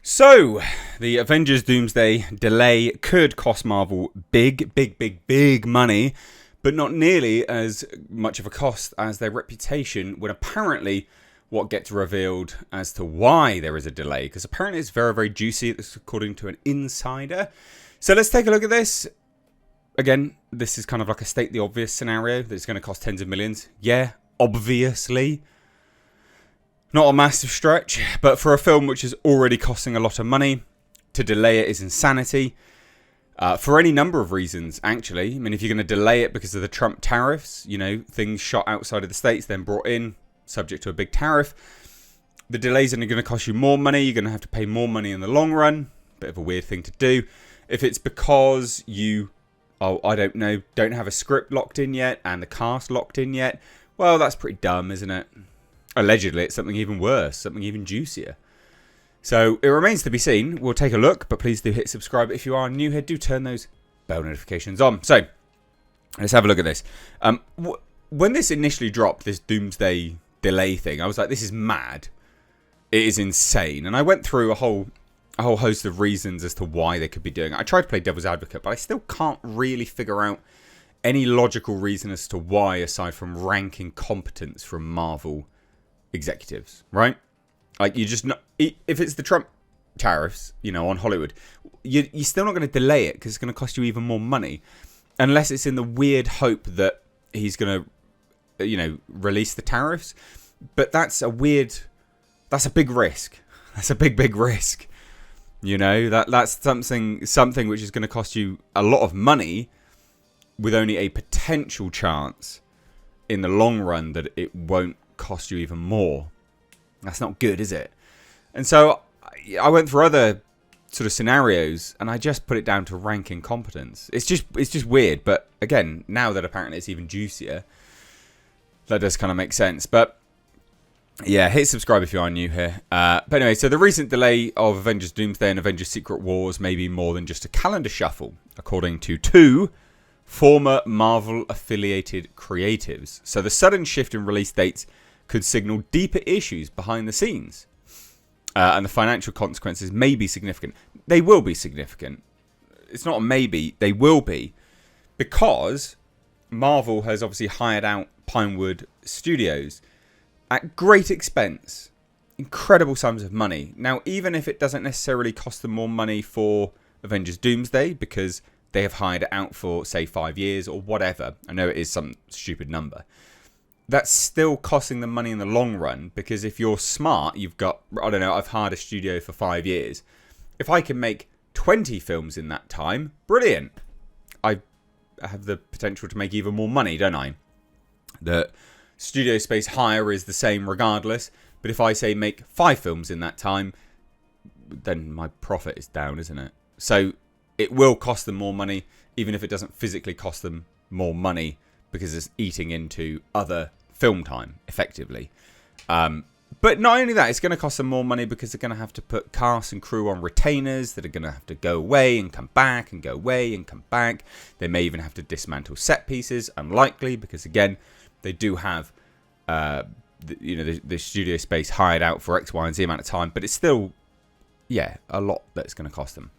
So, the Avengers Doomsday delay could cost Marvel big money, but not nearly as much of a cost as their reputation when apparently what gets revealed as to why there is a delay, because apparently it's very juicy, according to an insider. So let's take a look at this. Again, this is kind of like a state the obvious scenario that it's going to cost tens of millions. Yeah, obviously. Not a massive stretch, but for a film which is already costing a lot of money, to delay it is insanity. For any number of reasons, actually. I mean, if you're going to delay it because of the Trump tariffs, you know, things shot outside of the States, then brought in, subject to a big tariff. The delays are going to cost you more money. You're going to have to pay more money in the long run. Bit of a weird thing to do. If it's because you, I don't know, don't have a script locked in yet and the cast locked in yet, well, that's pretty dumb, isn't it? Allegedly, it's something even worse, something even juicier. So it remains to be seen. We'll take a look, but please do hit subscribe. If you are new here, do turn those bell notifications on. So let's have a look at this. When this initially dropped, this Doomsday delay thing, I was like, this is mad. It is insane. And I went through a whole host of reasons as to why they could be doing it. I tried to play devil's advocate, but I still can't really figure out any logical reason as to why, aside from ranking competence from Marvel executives, right? Like, you just not, if it's the Trump tariffs, you know, on Hollywood, you're still not going to delay it because it's going to cost you even more money, unless it's in the weird hope that he's going to, you know, release the tariffs. But that's a big risk. That's a big risk. You know, that's something which is going to cost you a lot of money, with only a potential chance in the long run that it won't cost you even more. That's not good, is it? And so I went through other sort of scenarios and I just put it down to ranking competence. It's just weird, but again, now that apparently it's even juicier, that does kind of make sense. But yeah, hit subscribe if you are new here. But anyway, so the recent delay of Avengers Doomsday and Avengers Secret Wars may be more than just a calendar shuffle, according to two former Marvel-affiliated creatives. So the sudden shift in release dates could signal deeper issues behind the scenes. And the financial consequences may be significant. They will be significant. It's not a maybe, they will be. Because Marvel has obviously hired out Pinewood Studios at great expense. Incredible sums of money. Now, even if it doesn't necessarily cost them more money for Avengers Doomsday, because they have hired it out for, say, 5 years or whatever. I know it is some stupid number. That's still costing them money in the long run, because if you're smart, you've got, I don't know, I've hired a studio for 5 years. If I can make 20 films in that time, brilliant. I have the potential to make even more money, don't I? The studio space hire is the same regardless, but if I say make 5 films in that time, then my profit is down, isn't it? So it will cost them more money, even if it doesn't physically cost them more money, because it's eating into other film time, effectively. But not only that, it's going to cost them more money because they're going to have to put cast and crew on retainers that are going to have to go away and come back and go away and come back. They may even have to dismantle set pieces, unlikely, because again, they do have the studio space hired out for X, Y, and Z amount of time, but it's still, yeah, a lot that's going to cost them.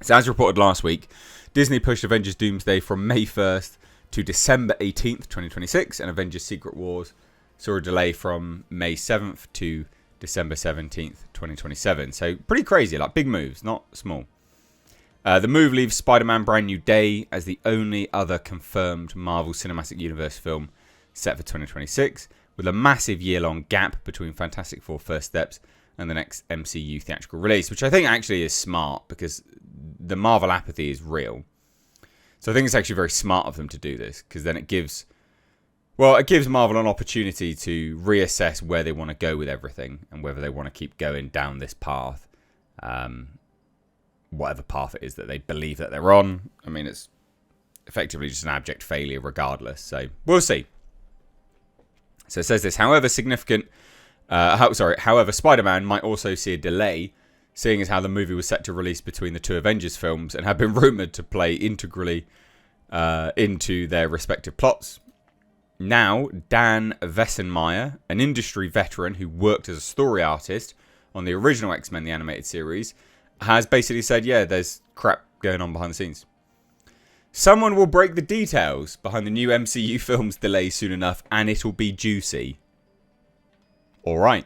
So as reported last week, Disney pushed Avengers Doomsday from May 1st to December 18th, 2026, and Avengers Secret Wars saw a delay from May 7th to December 17th, 2027. So pretty crazy, like big moves, not small. The move leaves Spider-Man Brand New Day as the only other confirmed Marvel Cinematic Universe film set for 2026, with a massive year-long gap between Fantastic Four First Steps and the next MCU theatrical release, which I think actually is smart because the Marvel apathy is real. So I think it's actually very smart of them to do this, because then it gives Marvel an opportunity to reassess where they want to go with everything and whether they want to keep going down this path, whatever path it is that they believe that they're on. I mean, it's effectively just an abject failure regardless. So we'll see. So it says this, however, Spider-Man might also see a delay, seeing as how the movie was set to release between the two Avengers films and had been rumoured to play integrally into their respective plots. Now, Dan Vessenmeyer, an industry veteran who worked as a story artist on the original X-Men, the animated series, has basically said, yeah, there's crap going on behind the scenes. Someone will break the details behind the new MCU film's delay soon enough, and it'll be juicy. Alright.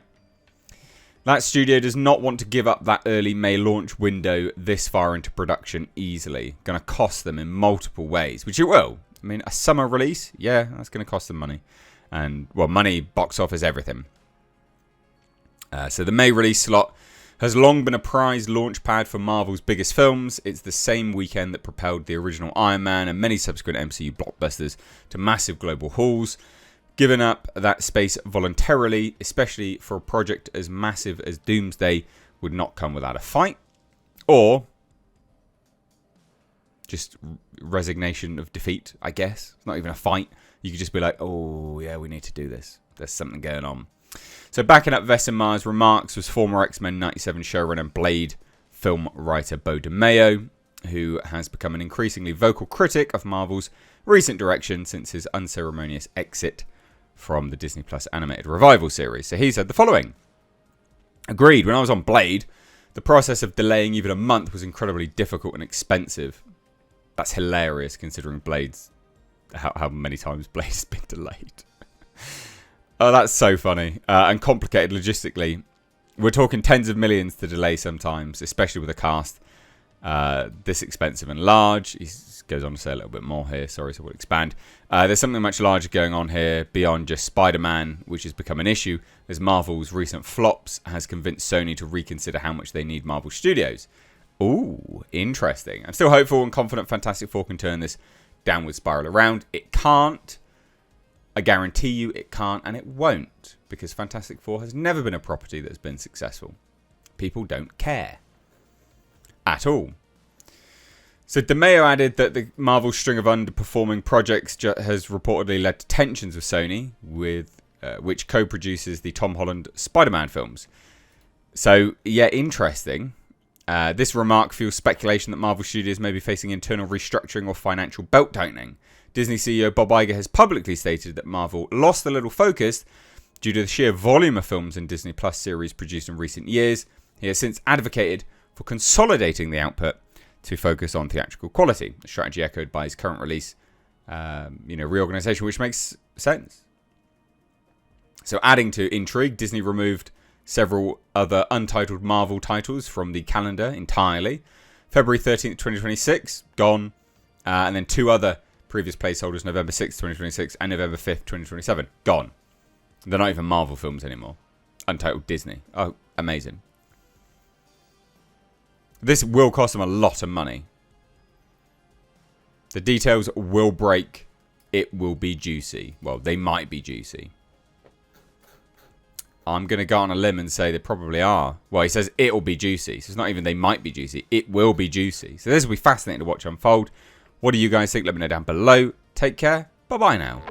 That studio does not want to give up that early May launch window this far into production easily. Going to cost them in multiple ways, which it will. I mean, a summer release, yeah, that's going to cost them money. And, well, money, box office, everything. So the May release slot has long been a prized launch pad for Marvel's biggest films. It's the same weekend that propelled the original Iron Man and many subsequent MCU blockbusters to massive global hauls. Giving up that space voluntarily, especially for a project as massive as Doomsday, would not come without a fight. Or just resignation of defeat, I guess. It's not even a fight. You could just be like, oh, yeah, we need to do this. There's something going on. So backing up Vesemar's remarks was former X-Men 97 showrunner and Blade film writer Beau DeMayo, who has become an increasingly vocal critic of Marvel's recent direction since his unceremonious exit from the Disney Plus animated revival series. So he said the following. Agreed, when I was on Blade, the process of delaying even a month was incredibly difficult and expensive. That's hilarious considering Blade's how many times Blade's been delayed. Oh, that's so funny. And complicated logistically. We're talking tens of millions to delay sometimes, especially with a cast this expensive and large. He goes on to say a little bit more here. Sorry, so we'll expand. There's something much larger going on here beyond just Spider-Man, which has become an issue as Marvel's recent flops has convinced Sony to reconsider how much they need Marvel Studios. Ooh, interesting. I'm still hopeful and confident Fantastic Four can turn this downward spiral around. It can't. I guarantee you it can't, and it won't, because Fantastic Four has never been a property that's been successful. People don't care. At all. So DeMayo added that the Marvel string of underperforming projects has reportedly led to tensions with Sony, with which co-produces the Tom Holland Spider-Man films. So, yeah, interesting. This remark fuels speculation that Marvel Studios may be facing internal restructuring or financial belt-tightening. Disney CEO Bob Iger has publicly stated that Marvel lost a little focus due to the sheer volume of films and Disney Plus series produced in recent years. He has since advocated for consolidating the output to focus on theatrical quality, a strategy echoed by his current release, reorganization, which makes sense. So adding to intrigue, Disney removed several other untitled Marvel titles from the calendar entirely. February 13th, 2026, gone. And then two other previous placeholders, November 6th, 2026 and November 5th, 2027, gone. They're not even Marvel films anymore. Untitled Disney. Oh, amazing. This will cost them a lot of money. The details will break. It will be juicy. Well, they might be juicy. I'm going to go on a limb and say they probably are. Well, he says it'll be juicy. So it's not even they might be juicy. It will be juicy. So this will be fascinating to watch unfold. What do you guys think? Let me know down below. Take care. Bye-bye now.